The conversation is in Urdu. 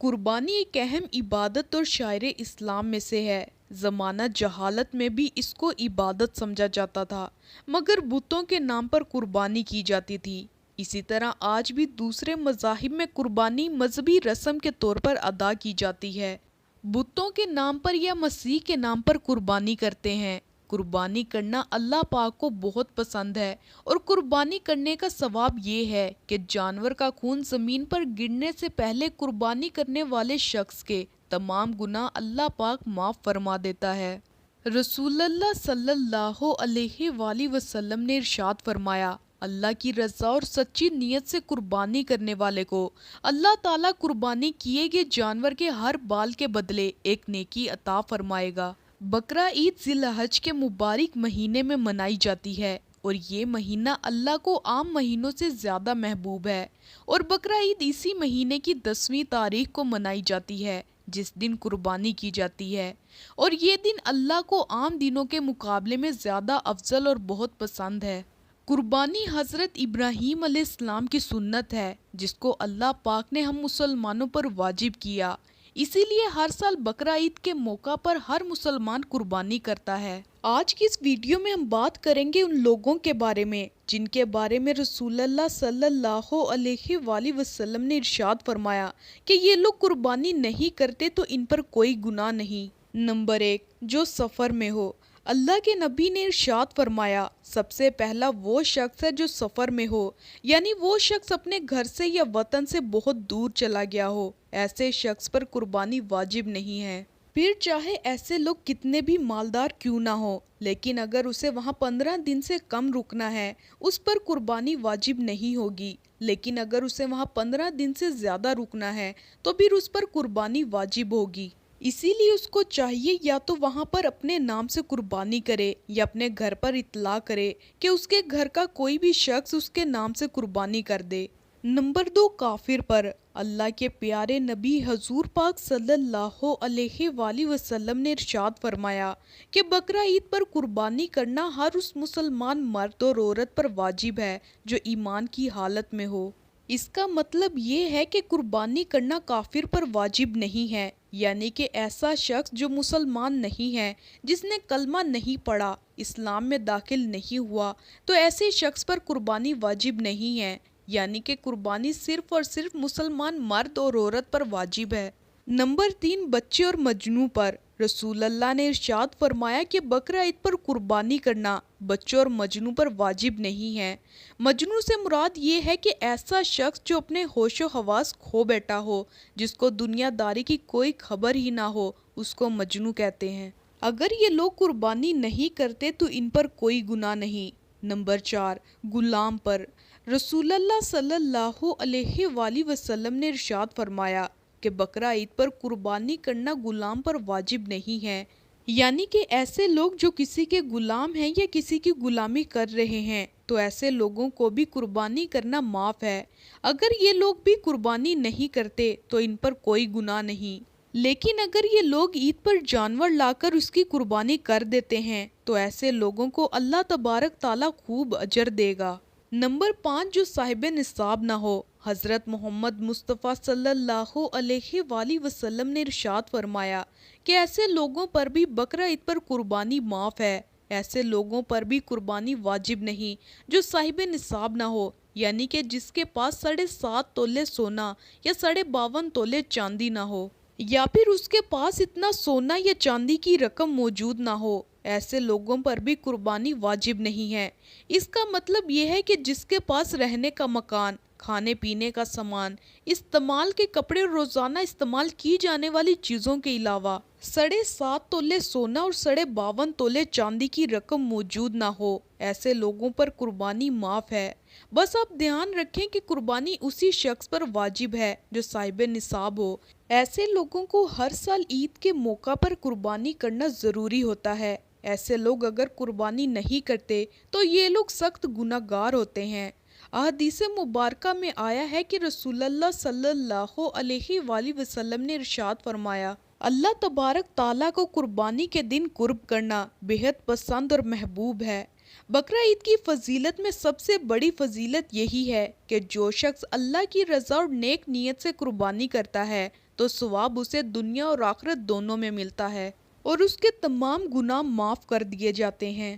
قربانی ایک اہم عبادت اور شاعر اسلام میں سے ہے۔ زمانہ جہالت میں بھی اس کو عبادت سمجھا جاتا تھا، مگر بتوں کے نام پر قربانی کی جاتی تھی۔ اسی طرح آج بھی دوسرے مذاہب میں قربانی مذہبی رسم کے طور پر ادا کی جاتی ہے۔ بتوں کے نام پر یا مسیح کے نام پر قربانی کرتے ہیں۔ قربانی کرنا اللہ پاک کو بہت پسند ہے، اور قربانی کرنے کا ثواب یہ ہے کہ جانور کا خون زمین پر گرنے سے پہلے قربانی کرنے والے شخص کے تمام گناہ اللہ پاک معاف فرما دیتا ہے۔ رسول اللہ صلی اللہ علیہ وآلہ وسلم نے ارشاد فرمایا، اللہ کی رضا اور سچی نیت سے قربانی کرنے والے کو اللہ تعالیٰ قربانی کیے گئے جانور کے ہر بال کے بدلے ایک نیکی عطا فرمائے گا۔ بقرہ عید ذی الحج کے مبارک مہینے میں منائی جاتی ہے، اور یہ مہینہ اللہ کو عام مہینوں سے زیادہ محبوب ہے، اور بقرہ عید اسی مہینے کی 10ویں تاریخ کو منائی جاتی ہے جس دن قربانی کی جاتی ہے، اور یہ دن اللہ کو عام دنوں کے مقابلے میں زیادہ افضل اور بہت پسند ہے۔ قربانی حضرت ابراہیم علیہ السلام کی سنت ہے جس کو اللہ پاک نے ہم مسلمانوں پر واجب کیا، اسی لیے ہر سال بقرہ عید کے موقع پر ہر مسلمان قربانی کرتا ہے۔ آج کی اس ویڈیو میں ہم بات کریں گے ان لوگوں کے بارے میں جن کے بارے میں رسول اللہ صلی اللہ علیہ وآلہ وسلم نے ارشاد فرمایا کہ یہ لوگ قربانی نہیں کرتے تو ان پر کوئی گناہ نہیں۔ نمبر 1، جو سفر میں ہو۔ اللہ کے نبی نے ارشاد فرمایا، سب سے پہلا وہ شخص ہے جو سفر میں ہو، یعنی وہ شخص اپنے گھر سے یا وطن سے بہت دور چلا گیا ہو، ایسے شخص پر قربانی واجب نہیں ہے۔ پھر چاہے ایسے لوگ کتنے بھی مالدار کیوں نہ ہو، لیکن اگر اسے وہاں 15 دن سے کم رکنا ہے اس پر قربانی واجب نہیں ہوگی، لیکن اگر اسے وہاں 15 دن سے زیادہ رکنا ہے تو پھر اس پر قربانی واجب ہوگی۔ اسی لیے اس کو چاہیے یا تو وہاں پر اپنے نام سے قربانی کرے یا اپنے گھر پر اطلاع کرے کہ اس کے گھر کا کوئی بھی شخص اس کے نام سے قربانی کر دے۔ نمبر 2، کافر پر۔ اللہ کے پیارے نبی حضور پاک صلی اللہ علیہ وآلہ وسلم نے ارشاد فرمایا کہ بقرہ عید پر قربانی کرنا ہر اس مسلمان مرد اور عورت پر واجب ہے جو ایمان کی حالت میں ہو۔ اس کا مطلب یہ ہے کہ قربانی کرنا کافر پر واجب نہیں ہے، یعنی کہ ایسا شخص جو مسلمان نہیں ہے، جس نے کلمہ نہیں پڑھا، اسلام میں داخل نہیں ہوا، تو ایسے شخص پر قربانی واجب نہیں ہے، یعنی کہ قربانی صرف اور صرف مسلمان مرد اور عورت پر واجب ہے۔ نمبر 3، بچے اور مجنوں پر۔ رسول اللہ نے ارشاد فرمایا کہ بقرہ عید پر قربانی کرنا بچوں اور مجنوں پر واجب نہیں ہے۔ مجنوں سے مراد یہ ہے کہ ایسا شخص جو اپنے ہوش و حواس کھو بیٹھا ہو، جس کو دنیا داری کی کوئی خبر ہی نہ ہو، اس کو مجنوں کہتے ہیں۔ اگر یہ لوگ قربانی نہیں کرتے تو ان پر کوئی گناہ نہیں۔ نمبر 4، غلام پر۔ رسول اللہ صلی اللہ علیہ وآلہ وسلم نے ارشاد فرمایا کہ بقرہ عید پر قربانی کرنا غلام پر واجب نہیں ہے، یعنی کہ ایسے لوگ جو کسی کے غلام ہیں یا کسی کی غلامی کر رہے ہیں تو ایسے لوگوں کو بھی قربانی کرنا معاف ہے۔ اگر یہ لوگ بھی قربانی نہیں کرتے تو ان پر کوئی گناہ نہیں، لیکن اگر یہ لوگ عید پر جانور لا کر اس کی قربانی کر دیتے ہیں تو ایسے لوگوں کو اللہ تبارک تعالیٰ خوب اجر دے گا۔ نمبر 5، جو صاحب نصاب نہ ہو۔ حضرت محمد مصطفیٰ صلی اللہ علیہ وآلہ وسلم نے ارشاد فرمایا کہ ایسے لوگوں پر بھی بقرہ عید پر قربانی معاف ہے۔ ایسے لوگوں پر بھی قربانی واجب نہیں جو صاحب نصاب نہ ہو، یعنی کہ جس کے پاس 7.5 تولے سونا یا 52.5 تولے چاندی نہ ہو، یا پھر اس کے پاس اتنا سونا یا چاندی کی رقم موجود نہ ہو، ایسے لوگوں پر بھی قربانی واجب نہیں ہے۔ اس کا مطلب یہ ہے کہ جس کے پاس رہنے کا مکان، کھانے پینے کا سامان، استعمال کے کپڑے اور روزانہ استعمال کی جانے والی چیزوں کے علاوہ 7.5 تولے سونا اور 52.5 تولے چاندی کی رقم موجود نہ ہو، ایسے لوگوں پر قربانی معاف ہے۔ بس آپ دھیان رکھیں کہ قربانی اسی شخص پر واجب ہے جو صاحب نصاب ہو۔ ایسے لوگوں کو ہر سال عید کے موقع پر قربانی کرنا ضروری ہوتا ہے۔ ایسے لوگ اگر قربانی نہیں کرتے تو یہ لوگ سخت گناہ گار ہوتے ہیں۔ احادیث مبارکہ میں آیا ہے کہ رسول اللہ صلی اللہ علیہ وآلہ وسلم نے ارشاد فرمایا، اللہ تبارک تعالیٰ کو قربانی کے دن قرب کرنا بے حد پسند اور محبوب ہے۔ بقرہ عید کی فضیلت میں سب سے بڑی فضیلت یہی ہے کہ جو شخص اللہ کی رضا اور نیک نیت سے قربانی کرتا ہے تو ثواب اسے دنیا اور آخرت دونوں میں ملتا ہے اور اس کے تمام گناہ معاف کر دیے جاتے ہیں۔